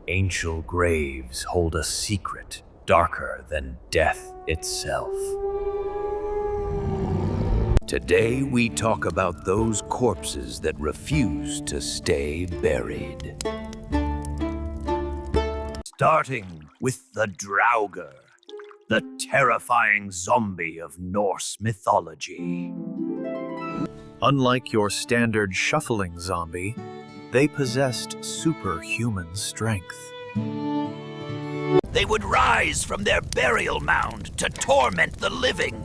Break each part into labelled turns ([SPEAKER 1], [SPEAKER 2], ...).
[SPEAKER 1] Ancient graves hold a secret darker than death itself. Today we talk about those corpses that refuse to stay buried. Starting with the Draugr, the terrifying zombie of Norse mythology. Unlike your standard shuffling zombie, they possessed superhuman strength. They would rise from their burial mound to torment the living.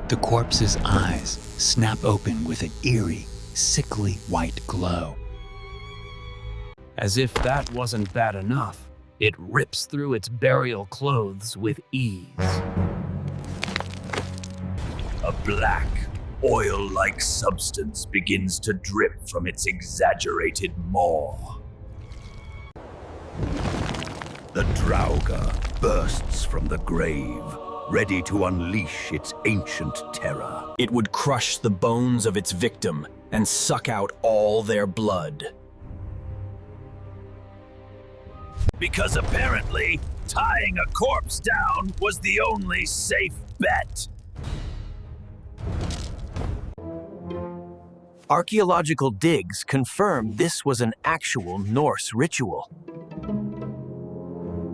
[SPEAKER 2] The corpse's eyes snap open with an eerie, sickly white glow.
[SPEAKER 3] As if that wasn't bad enough, it rips through its burial clothes with ease.
[SPEAKER 1] A black, oil-like substance begins to drip from its exaggerated maw. The Draugr bursts from the grave, ready to unleash its ancient terror.
[SPEAKER 4] It would crush the bones of its victim and suck out all their blood.
[SPEAKER 1] Because apparently, tying a corpse down was the only safe bet.
[SPEAKER 5] Archaeological digs confirm this was an actual Norse ritual.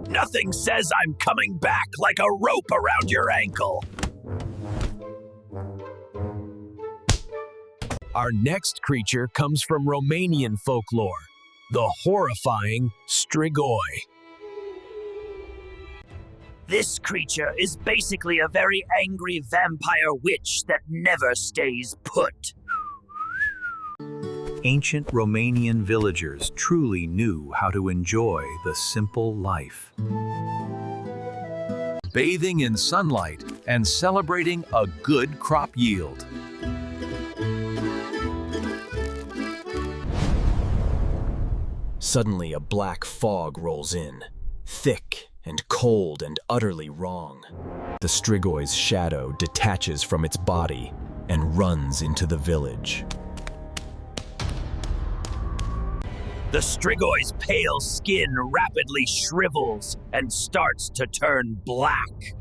[SPEAKER 1] Nothing says I'm coming back like a rope around your ankle.
[SPEAKER 5] Our next creature comes from Romanian folklore, the horrifying strigoi.
[SPEAKER 1] This creature is basically a very angry vampire witch that never stays put.
[SPEAKER 6] Ancient Romanian villagers truly knew how to enjoy the simple life. Bathing in sunlight and celebrating a good crop yield.
[SPEAKER 4] Suddenly, a black fog rolls in, thick and cold and utterly wrong. The Strigoi's shadow detaches from its body and runs into the village.
[SPEAKER 1] The Strigoi's pale skin rapidly shrivels and starts to turn black.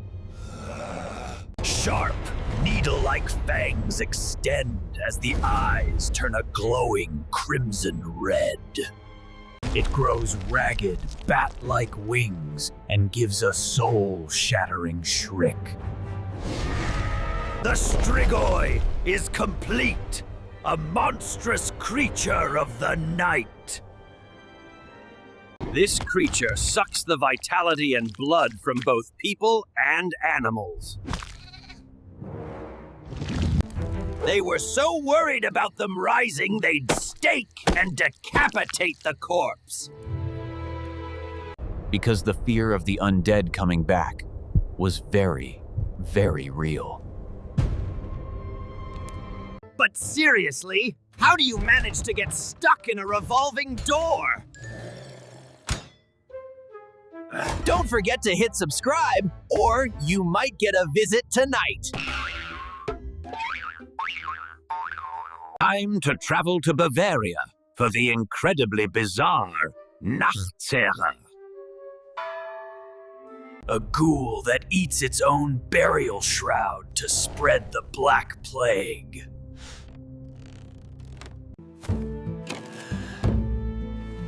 [SPEAKER 1] Sharp, needle-like fangs extend as the eyes turn a glowing crimson red. It grows ragged, bat-like wings and gives a soul-shattering shriek. The Strigoi is complete, a monstrous creature of the night. This creature sucks the vitality and blood from both people and animals. They were so worried about them rising, they'd stake and decapitate the corpse.
[SPEAKER 3] Because the fear of the undead coming back was very, very real.
[SPEAKER 1] But seriously, how do you manage to get stuck in a revolving door?
[SPEAKER 5] Don't forget to hit subscribe, or you might get a visit tonight.
[SPEAKER 1] Time to travel to Bavaria for the incredibly bizarre Nachzehrer. A ghoul that eats its own burial shroud to spread the Black Plague.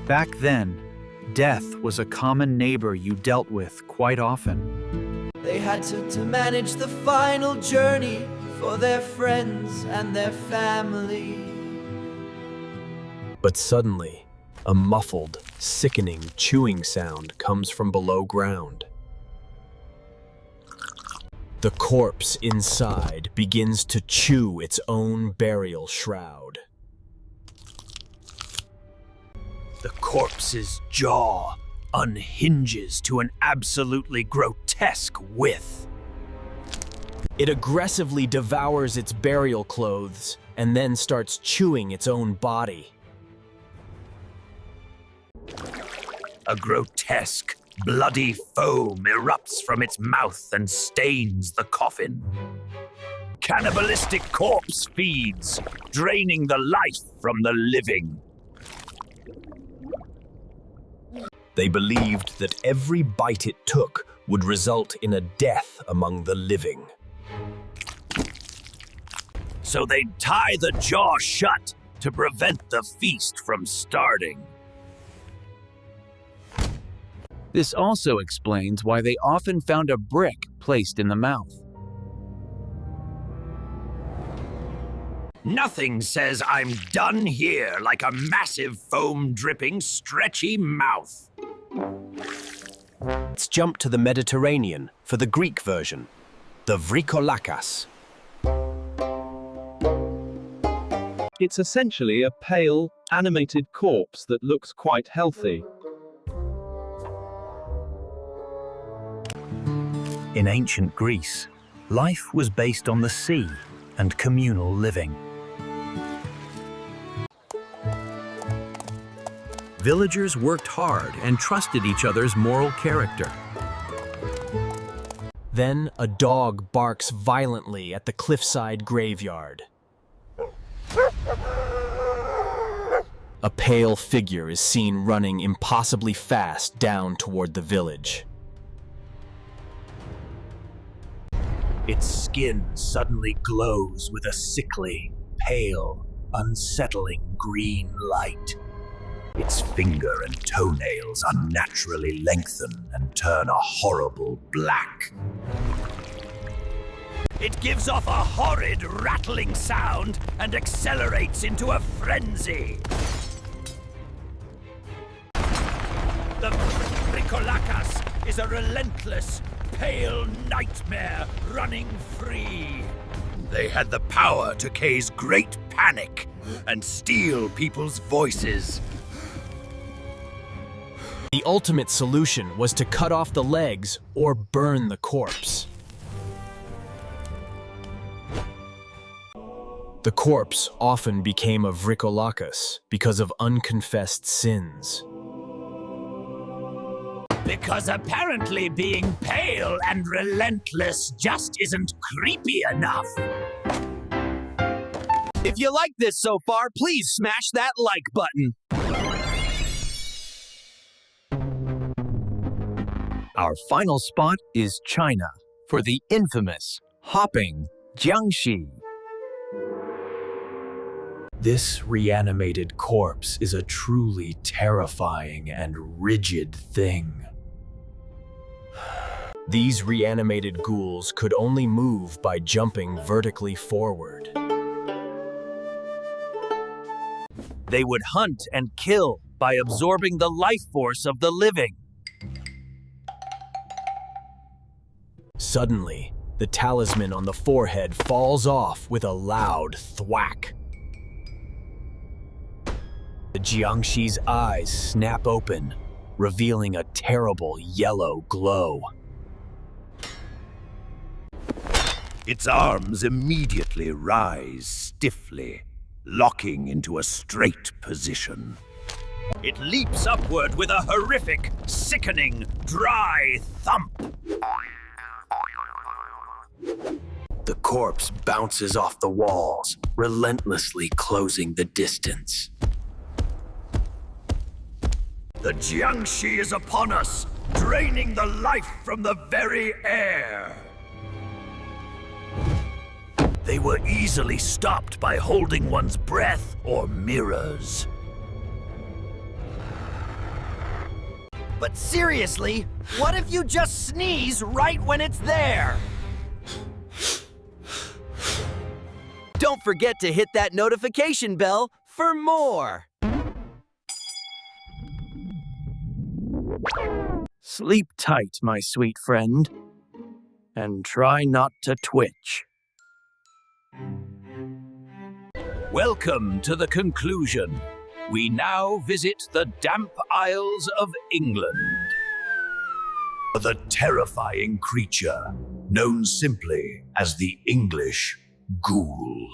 [SPEAKER 6] Back then, death was a common neighbor you dealt with quite often.
[SPEAKER 7] They had to manage the final journey for their friends and their family.
[SPEAKER 4] But suddenly, a muffled, sickening chewing sound comes from below ground. The corpse inside begins to chew its own burial shroud.
[SPEAKER 1] The corpse's jaw unhinges to an absolutely grotesque width.
[SPEAKER 4] It aggressively devours its burial clothes and then starts chewing its own body.
[SPEAKER 1] A grotesque, Bloody foam erupts from its mouth and stains the coffin. Cannibalistic corpse feeds, draining the life from the living.
[SPEAKER 4] They believed that every bite it took would result in a death among the living.
[SPEAKER 1] So they'd tie the jaw shut to prevent the feast from starting.
[SPEAKER 3] This also explains why they often found a brick placed in the mouth.
[SPEAKER 1] Nothing says I'm done here like a massive foam-dripping, stretchy mouth.
[SPEAKER 4] Let's jump to the Mediterranean for the Greek version, the Vrykolakas.
[SPEAKER 8] It's essentially a pale, animated corpse that looks quite healthy.
[SPEAKER 6] In ancient Greece, life was based on the sea and communal living. Villagers worked hard and trusted each other's moral character.
[SPEAKER 4] Then a dog barks violently at the cliffside graveyard. A pale figure is seen running impossibly fast down toward the village.
[SPEAKER 1] Its skin suddenly glows with a sickly, pale, unsettling green light. Its finger and toenails unnaturally lengthen and turn a horrible black. It gives off a horrid rattling sound and accelerates into a frenzy. The Vrykolakas is a relentless, pale nightmare running free. They had the power to cause great panic and steal people's voices.
[SPEAKER 4] The ultimate solution was to cut off the legs or burn the corpse. The corpse often became a Vrykolakas because of unconfessed sins.
[SPEAKER 1] Because apparently being pale and relentless just isn't creepy enough.
[SPEAKER 5] If you like this so far, please smash that like button. Our final spot is China for the infamous hopping Jiangshi.
[SPEAKER 6] This reanimated corpse is a truly terrifying and rigid thing.
[SPEAKER 4] These reanimated ghouls could only move by jumping vertically forward.
[SPEAKER 1] They would hunt and kill by absorbing the life force of the living.
[SPEAKER 4] Suddenly, the talisman on the forehead falls off with a loud thwack. The Jiangshi's eyes snap open, revealing a terrible yellow glow.
[SPEAKER 1] Its arms immediately rise stiffly, locking into a straight position. It leaps upward with a horrific, sickening, dry thump. The corpse bounces off the walls, relentlessly closing the distance. The Jiangshi is upon us, draining the life from the very air. They were easily stopped by holding one's breath or mirrors.
[SPEAKER 7] But seriously, what if you just sneeze right when it's there? Don't forget to hit that notification bell for more.
[SPEAKER 3] Sleep tight, my sweet friend, and try not to twitch.
[SPEAKER 1] Welcome to the conclusion. We now visit the damp isles of England. The terrifying creature, known simply as the English Ghoul.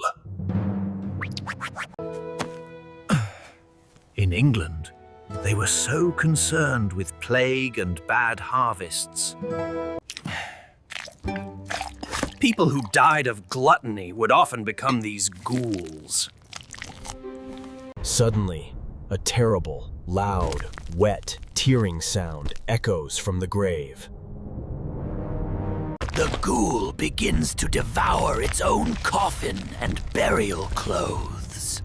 [SPEAKER 6] In England,
[SPEAKER 1] They were so concerned with plague and bad harvests.
[SPEAKER 3] People who died of gluttony would often become these ghouls.
[SPEAKER 4] Suddenly, a terrible, loud, wet, tearing sound echoes from the grave.
[SPEAKER 1] The ghoul begins to devour its own coffin and burial clothes.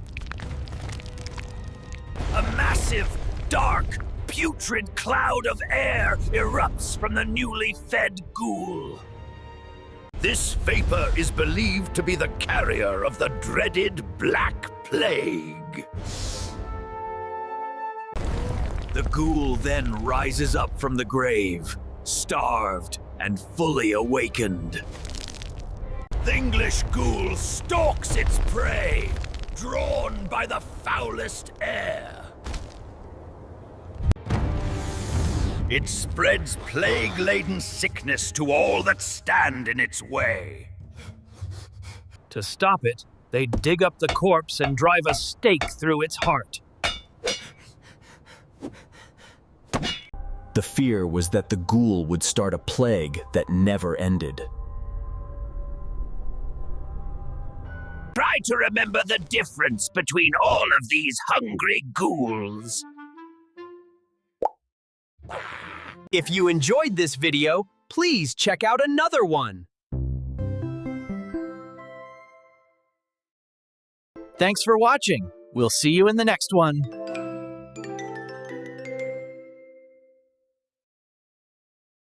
[SPEAKER 1] A massive, dark, putrid cloud of air erupts from the newly fed ghoul. This vapor is believed to be the carrier of the dreaded Black Plague. The ghoul then rises up from the grave, starved and fully awakened. The English Ghoul stalks its prey, drawn by the foulest air. It spreads plague-laden sickness to all that stand in its way.
[SPEAKER 3] To stop it, they dig up the corpse and drive a stake through its heart.
[SPEAKER 4] The fear was that the ghoul would start a plague that never ended.
[SPEAKER 1] Try to remember the difference between all of these hungry ghouls.
[SPEAKER 5] If you enjoyed this video, please check out another one. Thanks for watching. We'll see you in the next one.